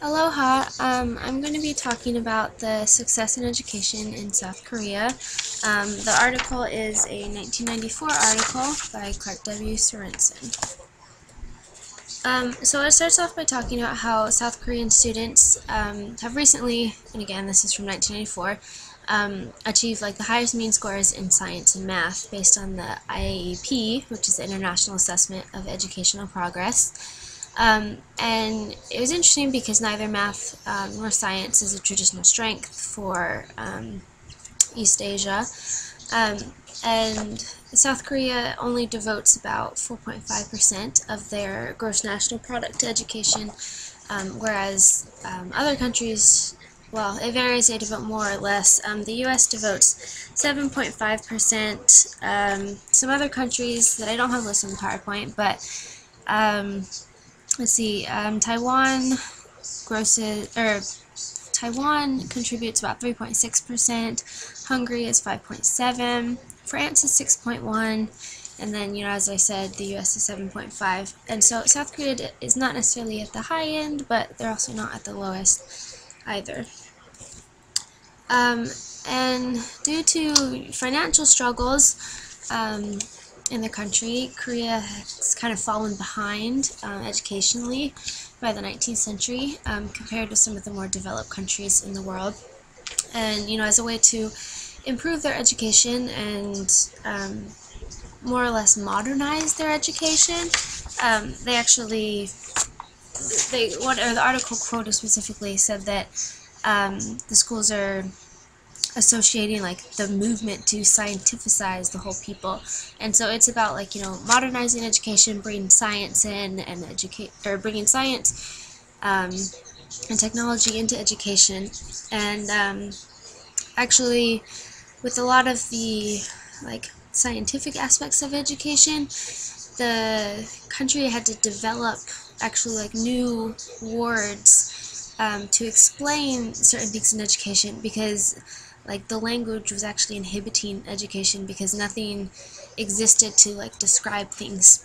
Aloha. I'm going to be talking about the success in education in South Korea. The article is a 1994 article by Clark W. Sorensen. So it starts off by talking about how South Korean students have recently, and again this is from 1994, achieved like the highest mean scores in science and math based on the IAEP, which is the International Assessment of Educational Progress. And it was interesting because neither math nor science is a traditional strength for East Asia. And South Korea only devotes about 4.5% of their gross national product to education, whereas other countries, well, it varies, they devote more or less. The U.S. devotes 7.5%. Some other countries that I don't have listed in the PowerPoint, but let's see, Taiwan contributes about 3.6%, Hungary is 5.7%, France is 6.1%, and then, as I said, the US is 7.5%. And so South Korea is not necessarily at the high end, but they're also not at the lowest either. And due to financial struggles in the country, Korea has kind of fallen behind educationally by the 19th century compared to some of the more developed countries in the world. And as a way to improve their education and more or less modernize their education, the article quoted specifically said that the schools are associating like the movement to scientificize the whole people, and so it's about modernizing education, bringing science in and bringing science and technology into education. And actually, with a lot of the scientific aspects of education, the country had to develop actually new words to explain certain things in education, because the language was actually inhibiting education because nothing existed to describe things.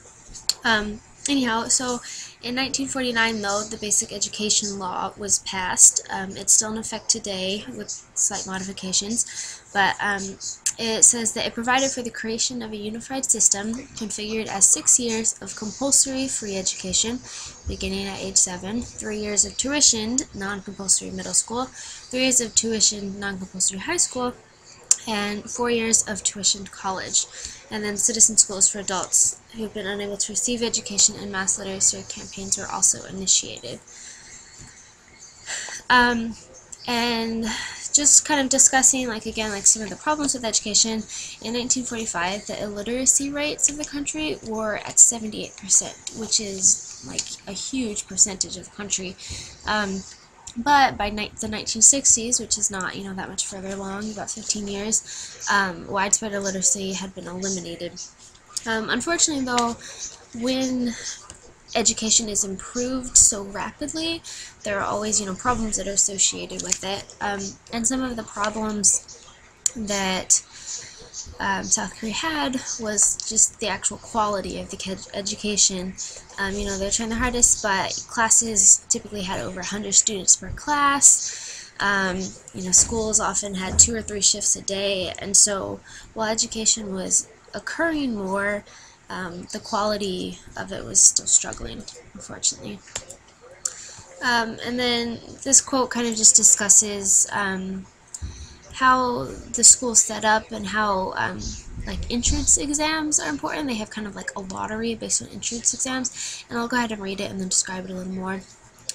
Anyhow, so in 1949, though, the Basic Education Law was passed. It's still in effect today with slight modifications, but it says that it provided for the creation of a unified system configured as 6 years of compulsory free education, beginning at age 7, 3 years of tuitioned non-compulsory middle school, 3 years of tuitioned non-compulsory high school, and 4 years of tuitioned college, and then citizen schools for adults who have been unable to receive education, and mass literacy campaigns were also initiated. And just kind of discussing, some of the problems with education, in 1945, the illiteracy rates of the country were at 78%, which is a huge percentage of the country. But by the 1960s, which is not, that much further along, about 15 years, widespread illiteracy had been eliminated. Unfortunately, though, when education is improved so rapidly, there are always, problems that are associated with it. And some of the problems that South Korea had was just the actual quality of the education. They're trying their hardest, but classes typically had over 100 students per class. Schools often had 2 or 3 shifts a day, and so while education was occurring more, the quality of it was still struggling, unfortunately. And then this quote kind of just discusses how the school's set up and how entrance exams are important. They have kind of a lottery based on entrance exams, and I'll go ahead and read it and then describe it a little more.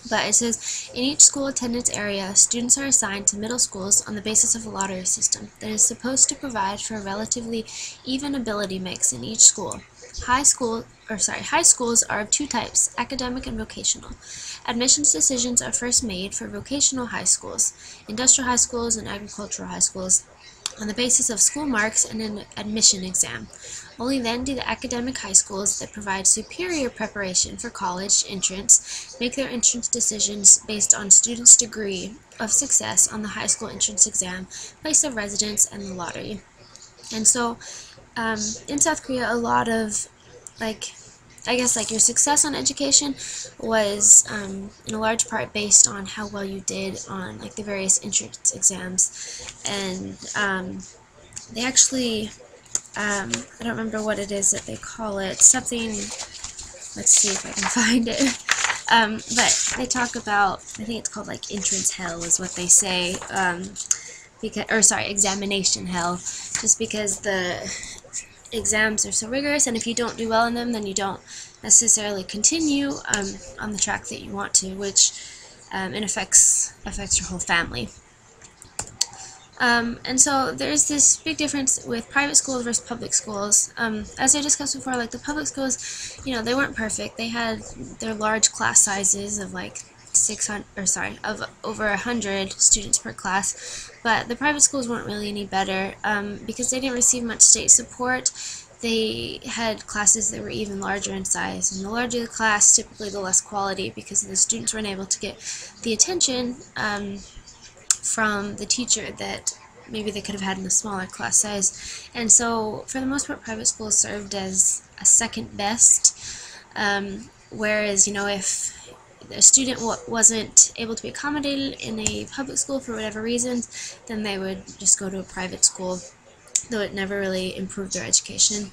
But it says, in each school attendance area, students are assigned to middle schools on the basis of a lottery system that is supposed to provide for a relatively even ability mix in each school. High schools are of 2 types, academic and vocational. Admissions decisions are first made for vocational high schools, industrial high schools, and agricultural high schools on the basis of school marks and an admission exam. Only then do the academic high schools that provide superior preparation for college entrance make their entrance decisions based on students' degree of success on the high school entrance exam, place of residence, and the lottery. And so in South Korea, a lot of I guess like your success on education was in a large part based on how well you did on like the various entrance exams, and they actually I don't remember what it is that they call it, something, let's see if I can find it, but they talk about, I think it's called like entrance hell is what they say, because, or sorry, examination hell, just because the exams are so rigorous, and if you don't do well in them, then you don't necessarily continue on the track that you want to, which in affects your whole family. And so there's this big difference with private schools versus public schools. As I discussed before, like the public schools, you know, they weren't perfect. They had their large class sizes of like 600, or sorry, of over 100 students per class, but the private schools weren't really any better because they didn't receive much state support. They had classes that were even larger in size, and the larger the class, typically the less quality, because the students weren't able to get the attention from the teacher that maybe they could have had in a smaller class size. And so for the most part, private schools served as a second best, whereas, you know, if a student wasn't able to be accommodated in a public school for whatever reasons, then they would just go to a private school, though it never really improved their education.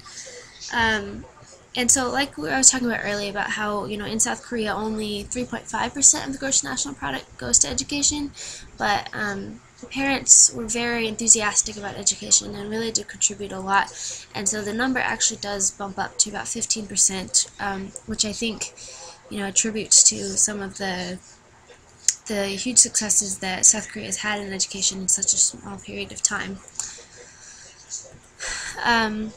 And so, like I was talking about earlier about how, you know, in South Korea only 3.5% of the gross national product goes to education, but parents were very enthusiastic about education and really did contribute a lot, and so the number actually does bump up to about 15%, which I think, you know, attributes to some of the huge successes that South Korea has had in education in such a small period of time. And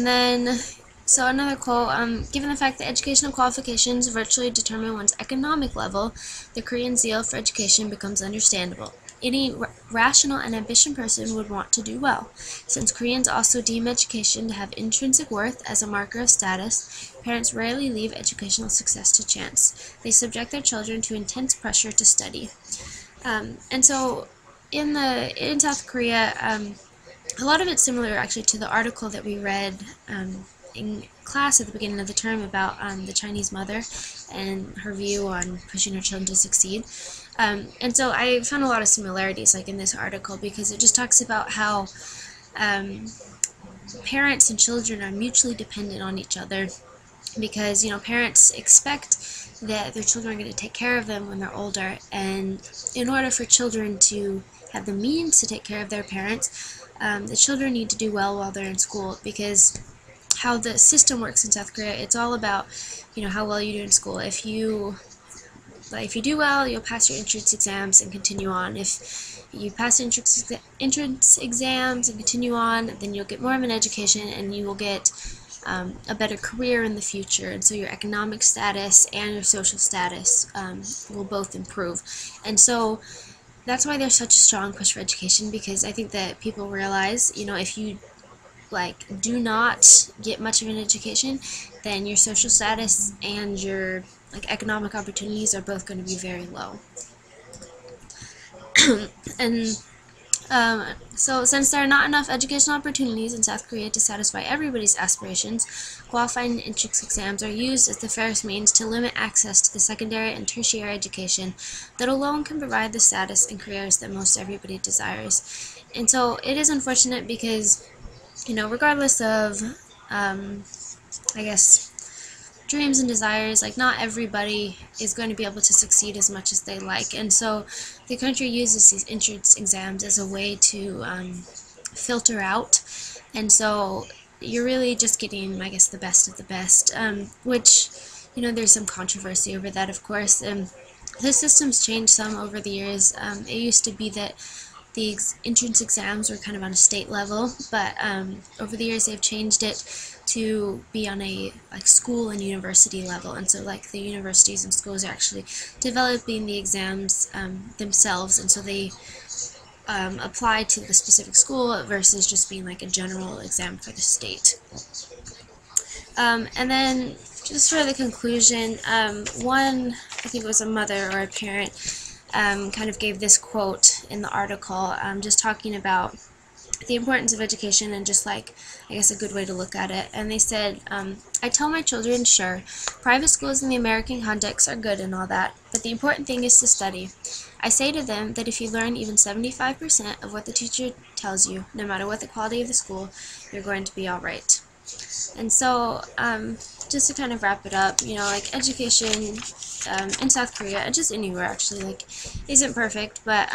then, so another quote, given the fact that educational qualifications virtually determine one's economic level, the Korean zeal for education becomes understandable. Any rational and ambitious person would want to do well. Since Koreans also deem education to have intrinsic worth as a marker of status, parents rarely leave educational success to chance. They subject their children to intense pressure to study. And so in South Korea, a lot of it's similar actually to the article that we read in class at the beginning of the term about the Chinese mother and her view on pushing her children to succeed. And so I found a lot of similarities like in this article, because it just talks about how parents and children are mutually dependent on each other, because, you know, parents expect that their children are going to take care of them when they're older, and in order for children to have the means to take care of their parents, the children need to do well while they're in school, because how the system works in South Korea, it's all about, you know, how well you do in school. If you do well, you'll pass your entrance exams and continue on. If you pass entrance exams and continue on, then you'll get more of an education and you will get a better career in the future. And so your economic status and your social status will both improve. And so that's why there's such a strong push for education, because I think that people realize, you know, if you do not get much of an education, then your social status and your economic opportunities are both going to be very low. And so since there are not enough educational opportunities in South Korea to satisfy everybody's aspirations, qualifying entrance exams are used as the fairest means to limit access to the secondary and tertiary education that alone can provide the status and careers that most everybody desires. And so it is unfortunate because, you know, regardless of, I guess, dreams and desires, not everybody is going to be able to succeed as much as they like, and so the country uses these entrance exams as a way to filter out, and so you're really just getting, I guess, the best of the best, which, you know, there's some controversy over that, of course. The system's changed some over the years. It used to be that the entrance exams were kind of on a state level, but over the years they've changed it to be on a school and university level, and so the universities and schools are actually developing the exams themselves, and so they apply to the specific school versus just being a general exam for the state. And then just for the conclusion, one, I think it was a mother or a parent, kind of gave this quote in the article, just talking about the importance of education and just like, I guess, a good way to look at it. And they said, I tell my children, sure, private schools in the American context are good and all that, but the important thing is to study. I say to them that if you learn even 75% of what the teacher tells you, no matter what the quality of the school, you're going to be all right. And so, just to kind of wrap it up, you know, like education in South Korea, and just anywhere actually, like, isn't perfect, but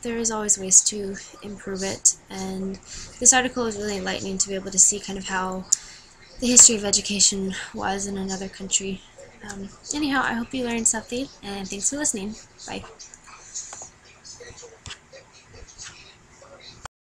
there is always ways to improve it. And this article is really enlightening to be able to see kind of how the history of education was in another country. Anyhow, I hope you learned something, and thanks for listening. Bye.